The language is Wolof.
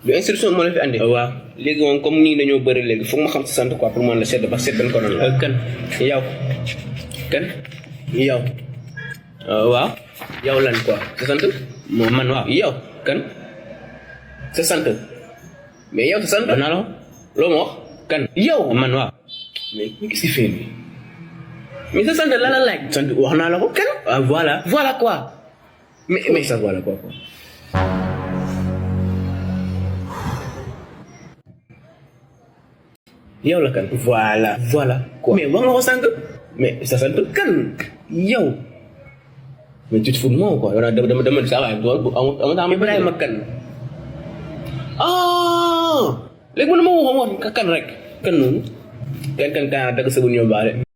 du instruction moo la fi andi. waaw léegi moom comme nii dañoo bëri léegi foog ma xam sa sant quoi pour mën la sedd ba sedd ko noonu. kan yow. kan yow. waaw yow lan quoi sa sant. man waaw yow. kan sa sant. mais yow sa sant. wax naa la ko loo ma wax. kan yow. man waaw mais qu'est-ce qu'il fait lui. mais sa sant la la laaj. sant wax naa la ko kan. voilà voilà quoi. mais ça voilà quoi. yow la kan. voilà quoi mais wax nga ko sànq. mais sa sant kan. yow. mais tu te fous de moi quoi dama saa waay amul Ibrahima kan. léegi man ma waxoon kan rek. kan noonu. kan dagg sa bu ñëw baale.